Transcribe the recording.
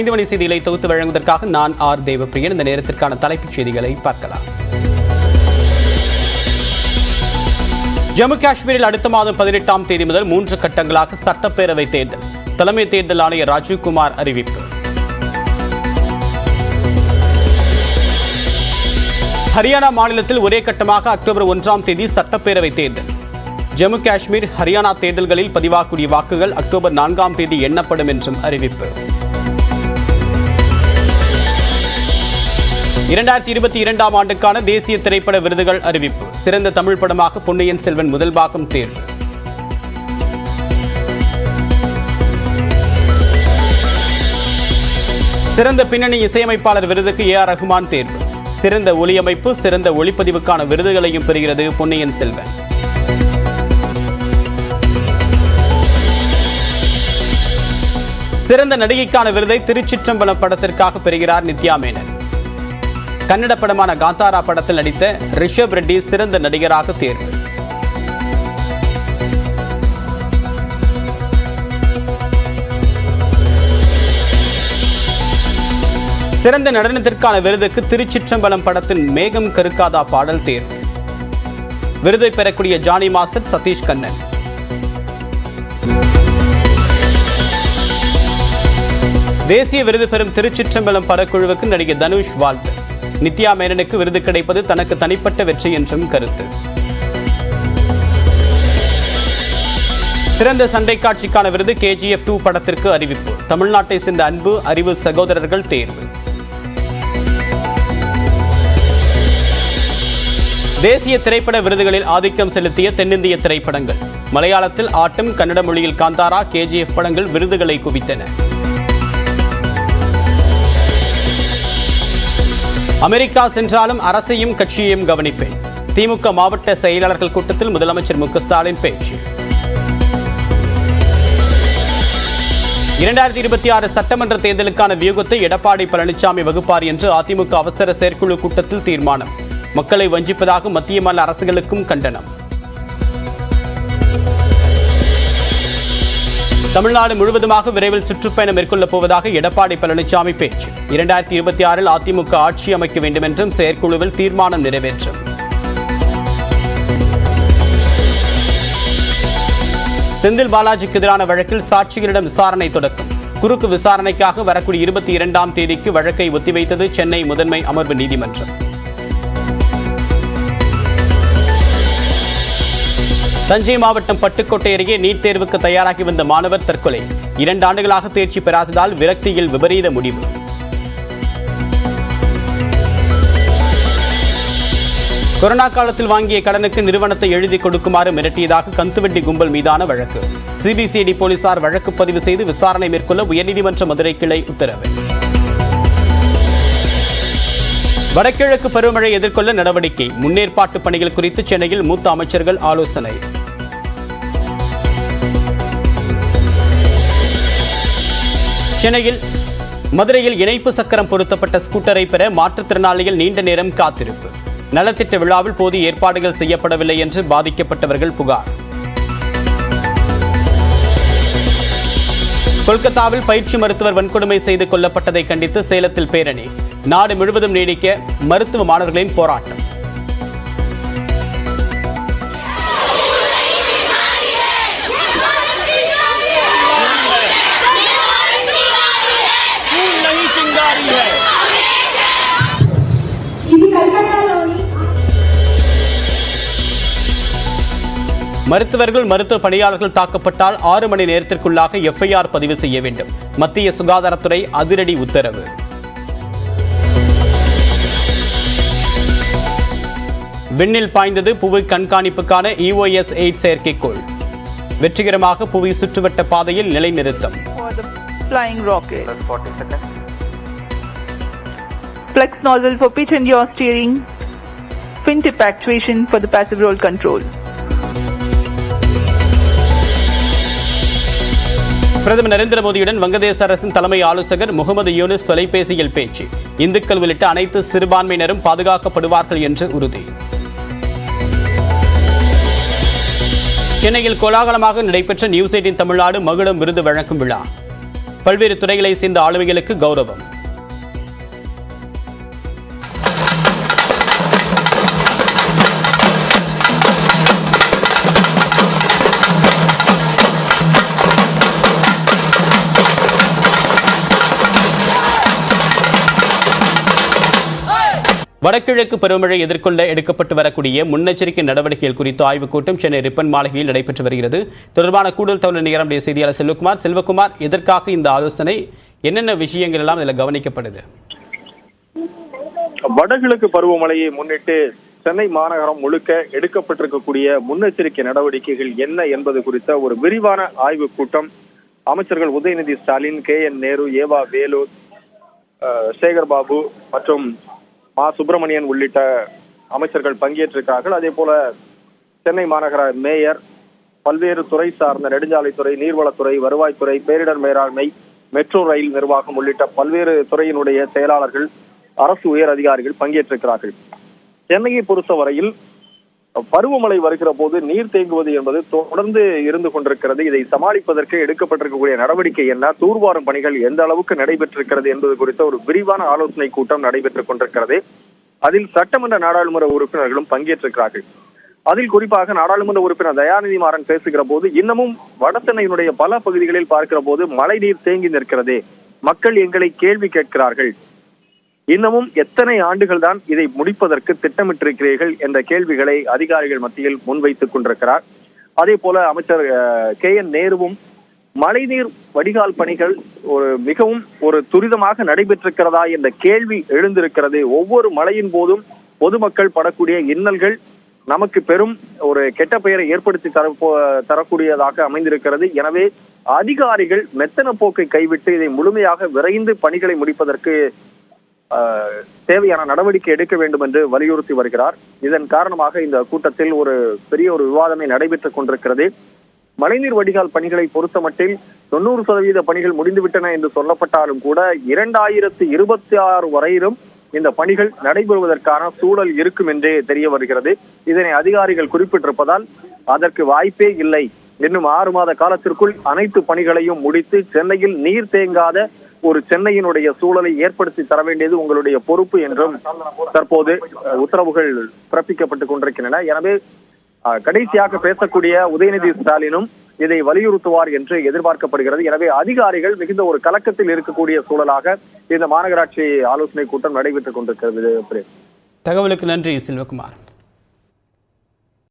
5 மணி செய்திகளை தொகுத்து வழங்குவதற்காக நான் ஆர் தேவப்பிரியன். இந்த நேரத்திற்கான தலைப்புச் செய்திகளை பார்க்கலாம். ஜம்மு காஷ்மீரில் அடுத்த மாதம் 18ஆம் தேதி முதல் 3 கட்டங்களாக சட்டப்பேரவை தேர்தல். தலைமை தேர்தல் ஆணையர் ராஜீவ்குமார் அறிவிப்பு. ஹரியானா மாநிலத்தில் ஒரே கட்டமாக அக்டோபர் 1ஆம் தேதி சட்டப்பேரவை தேர்தல். ஜம்மு காஷ்மீர், ஹரியானா தேர்தல்களில் பதிவாகக்கூடிய வாக்குகள் அக்டோபர் 4ஆம் தேதி எண்ணப்படும் என்றும் அறிவிப்பு. 2022ஆம் ஆண்டுக்கான தேசிய திரைப்பட விருதுகள் அறிவிப்பு. சிறந்த தமிழ் படமாக பொன்னியின் செல்வன் முதல் பாகம் தேர்வு. சிறந்த பின்னணி இசையமைப்பாளர் விருதுக்கு ஏ.ஆர். ரஹ்மான் தேர்வு. சிறந்த ஒலியமைப்பு, சிறந்த ஒளிப்பதிவுக்கான விருதுகளையும் பெறுகிறது பொன்னியின் செல்வன். சிறந்த நடிகைக்கான விருதை திருச்சிற்றம்பலம் படத்திற்காக பெறுகிறார் நித்யா மேனன். கன்னட படமான காந்தாரா படத்தில் நடித்த ரிஷப் ரெட்டி சிறந்த நடிகராக தேர்வு. சிறந்த நடனத்திற்கான விருதுக்கு திருச்சிற்றம்பலம் படத்தின் மேகம் கருக்காதா பாடல் தேர்வு. விருதை பெறக்கூடிய ஜானி மாஸ்டர் சதீஷ் கண்ணன். தேசிய விருது பெறும் திருச்சிற்றம்பலம் படக்குழுவுக்கு நடிகர் தனுஷ் வாழ்த்து. நித்யா மேனனுக்கு விருது கிடைப்பது தனக்கு தனிப்பட்ட வெற்றி என்றும் கருத்து. சிறந்த சண்டை காட்சிக்கான விருது KGF 2 படத்திற்கு அறிவிப்பு. தமிழ்நாட்டை சேர்ந்த அன்பு, அறிவு சகோதரர்கள் தேர்வு. தேசிய திரைப்பட விருதுகளில் ஆதிக்கம் செலுத்திய தென்னிந்திய திரைப்படங்கள். மலையாளத்தில் ஆட்டம், கன்னட மொழியில் காந்தாரா, KGF படங்கள் விருதுகளை குவித்தன. அமெரிக்கா சென்றாலும் அரசையும் கட்சியையும் கவனிப்பேன். திமுக மாவட்ட செயலாளர்கள் கூட்டத்தில் முதலமைச்சர் மு க ஸ்டாலின் பேச்சு. 2026 சட்டமன்ற தேர்தலுக்கான வியூகத்தை எடப்பாடி பழனிசாமி வகுப்பார் என்று அதிமுக அவசர செயற்குழு கூட்டத்தில் தீர்மானம். மக்களை வஞ்சிப்பதாக மத்திய மாநில அரசுகளுக்கும் கண்டனம். தமிழ்நாடு முழுவதுமாக விரைவில் சுற்றுப்பயணம் மேற்கொள்ளப் போவதாக எடப்பாடி பழனிசாமி பேச்சு. 2026 அதிமுக ஆட்சி அமைக்க வேண்டும் என்றும் செயற்குழுவில் தீர்மானம் நிறைவேற்றும். செந்தில் பாலாஜிக்கு எதிரான வழக்கில் சாட்சிகளிடம் விசாரணை தொடக்கம். குறுக்கு விசாரணைக்காக வரக்கூடிய 22ஆம் தேதிக்கு வழக்கை ஒத்திவைத்தது சென்னை முதன்மை அமர்வு நீதிமன்றம். தஞ்சை மாவட்டம் பட்டுக்கோட்டை அருகே நீட் தேர்வுக்கு தயாராகி வந்த மாணவர் தற்கொலை. 2 ஆண்டுகளாக தேர்ச்சி பெறாததால் விரக்தியில் விபரீத முடிவு. கொரோனா காலத்தில் வாங்கிய கடனுக்கு நிறுவனத்தை எழுதி கொடுக்குமாறு மிரட்டியதாக கந்துவட்டி கும்பல் மீதான வழக்கு. CBCID போலீசார் வழக்கு பதிவு செய்து விசாரணை மேற்கொள்ள உயர்நீதிமன்ற மதுரை கிளை உத்தரவு. வடகிழக்கு பருவமழை எதிர்கொள்ள நடவடிக்கை. முன்னேற்பாட்டு பணிகள் குறித்து சென்னையில் மூத்த அமைச்சர்கள் ஆலோசனை. சென்னையில் மதுரையில் இணைப்பு சக்கரம் பொருத்தப்பட்ட ஸ்கூட்டரை பெற மாற்றுத்திறனாளிகள் நீண்ட நேரம் காத்திருப்பு. நலத்திட்ட விழாவில் போதிய ஏற்பாடுகள் செய்யப்படவில்லை என்று பாதிக்கப்பட்டவர்கள் புகார். கொல்கத்தாவில் பயிற்சி மருத்துவர் வன்கொடுமை செய்து கொல்லப்பட்டதை கண்டித்து சேலத்தில் பேரணி. நாடு முழுவதும் நீடிக்க மருத்துவ மாணவர்களின் போராட்டம். மருத்துவர்கள், மருத்துவ பணியாளர்கள் தாக்கப்பட்டால் 6 மணி நேரத்திற்குள்ளாக FIR பதிவு செய்ய வேண்டும். மத்திய சுகாதாரத்துறை அதிரடி உத்தரவு. விண்ணில் பாய்ந்தது புவி கண்காணிப்புக்கான EOS 8 செயற்கைக்கோள். வெற்றிகரமாக புவி சுற்றுவட்ட பாதையில் நிலைநிறுத்தம். Flex nozzle for pitch and yaw steering. Fin tip actuation for the passive roll control. பிரதமர் நரேந்திர மோடியுடன் வங்கதேச அரசின் தலைமை ஆலோசகர் முகமது யூனுஸ் தொலைபேசியில் பேச்சு. இந்துக்கள் உள்ளிட்ட அனைத்து சிறுபான்மையினரும் பாதுகாக்கப்படுவார்கள் என்று உறுதி. சென்னையில் கோலாகலமாக நடைபெற்ற நியூஸ் 18 தமிழ்நாடு மகுடம் விருது வழங்கும் விழா. பல்வேறு துறைகளை சேர்ந்த ஆளுமைகளுக்கு கௌரவம். வடகிழக்கு பருவமழை எதிர்கொள்ள எடுக்கப்பட்டு வரக்கூடிய முன்னெச்சரிக்கை நடவடிக்கைகள் குறித்து ஆய்வுக் கூட்டம் சென்னை ரிப்பன் மாளிகையில் நடைபெற்று வருகிறது. தொடர்பான கூடுதல் தகவல் நேரம் செய்தியாளர் செல்வகுமார், எதற்காக இந்த ஆலோசனை, என்னென்ன விஷயங்கள் எல்லாம் இதில் கவனிக்கப்படுது? வடகிழக்கு பருவமழையை முன்னிட்டு சென்னை மாநகரம் முழுக்க எடுக்கப்பட்டிருக்கக்கூடிய முன்னெச்சரிக்கை நடவடிக்கைகள் என்ன என்பது குறித்த ஒரு விரிவான ஆய்வுக் கூட்டம் அமைச்சர்கள் உதயநிதி ஸ்டாலின், KN நேரு, ஏவா வேலு, சேகர் பாபு மற்றும் மா சுப்பிரமணியன் உள்ளிட்ட அமைச்சர்கள் பங்கேற்றிருக்கிறார்கள். அதே போல சென்னை மாநகர மேயர், பல்வேறு துறை சார்ந்த நெடுஞ்சாலைத்துறை, நீர்வளத்துறை, வருவாய்த்துறை, பேரிடர் மேலாண்மை, மெட்ரோ ரயில் நிர்வாகம் உள்ளிட்ட பல்வேறு துறையினுடைய செயலாளர்கள், அரசு உயர் அதிகாரிகள் பங்கேற்றிருக்கிறார்கள். சென்னையை பொறுத்தவரையில் பருவமழை வருகிற போது நீர் தேங்குவது என்பது தொடர்ந்து இருந்து கொண்டிருக்கிறது. இதை சமாளிப்பதற்கு எடுக்கப்பட்டிருக்கக்கூடிய நடவடிக்கை என்ன, தூர்வாரும் பணிகள் எந்த அளவுக்கு நடைபெற்றிருக்கிறது என்பது குறித்த ஒரு விரிவான ஆலோசனை கூட்டம் நடைபெற்றுக் கொண்டிருக்கிறது. அதில் சட்டமன்ற நாடாளுமன்ற உறுப்பினர்களும் பங்கேற்றிருக்கிறார்கள். அதில் குறிப்பாக நாடாளுமன்ற உறுப்பினர் தயாநிதி மாறன் பேசுகிற போது, இன்னமும் வட சென்னையினுடைய பல பகுதிகளில் பார்க்கிற போது மழை நீர் தேங்கி நிற்கிறது, மக்கள் எங்களை கேள்வி கேட்கிறார்கள், இன்னமும் எத்தனை ஆண்டுகள் தான் இதை முடிப்பதற்கு திட்டமிட்டிருக்கிறீர்கள் என்ற கேள்விகளை அதிகாரிகள் மத்தியில் முன்வைத்துக் கொண்டிருக்கிறார். அதே போல அமைச்சர் KN நேருவும் மழைநீர் வடிகால் பணிகள் மிகவும் துரிதமாக நடைபெற்றிருக்கிறதா என்ற கேள்வி எழுந்திருக்கிறது. ஒவ்வொரு மழையின் போதும் பொதுமக்கள் படக்கூடிய இன்னல்கள் நமக்கு பெரும் ஒரு கெட்ட பெயரை ஏற்படுத்தி தரக்கூடியதாக அமைந்திருக்கிறது. எனவே அதிகாரிகள் மெத்தன போக்கை கைவிட்டு இதை முழுமையாக விரைந்து பணிகளை முடிப்பதற்கு தேவையான நடவடிக்கை எடுக்க வேண்டும் என்று வலியுறுத்தி வருகிறார். இதன் காரணமாக இந்த கூட்டத்தில் பெரிய விவாதமே நடைபெற்றுக் கொண்டிருக்கிறது. மழைநீர் வடிகால் பணிகளை பொறுத்தமட்டில் 90% பணிகள் முடிந்துவிட்டன என்று சொல்லப்பட்டாலும் கூட 2026 வரையிலும் இந்த பணிகள் நடைபெறுவதற்கான சூழல் இருக்கும் என்றே தெரிய வருகிறது. இதனை அதிகாரிகள் குறிப்பிட்டிருப்பதால் அதற்கு வாய்ப்பே இல்லை, இன்னும் 6 மாத காலத்திற்குள் அனைத்து பணிகளையும் முடித்து சென்னையில் நீர் தேங்காத ஒரு சென்னையினுடைய சூழலை ஏற்படுத்தி தர வேண்டியது உங்களுடைய பொறுப்பு என்றும் தற்போது உத்தரவுகள் பிறப்பிக்கப்பட்டுக் கொண்டிருக்கின்றன. எனவே கடைசியாக பேசக்கூடிய உதயநிதி ஸ்டாலினும் இதை வலியுறுத்துவார் என்று எதிர்பார்க்கப்படுகிறது. எனவே அதிகாரிகள் மிகுந்த ஒரு கலக்கத்தில் இருக்கக்கூடிய சூழலாக இந்த மாநகராட்சி ஆலோசனை கூட்டம் நடைபெற்றுக் கொண்டிருக்கிறது. தகவலுக்கு நன்றி செல்வகுமார்.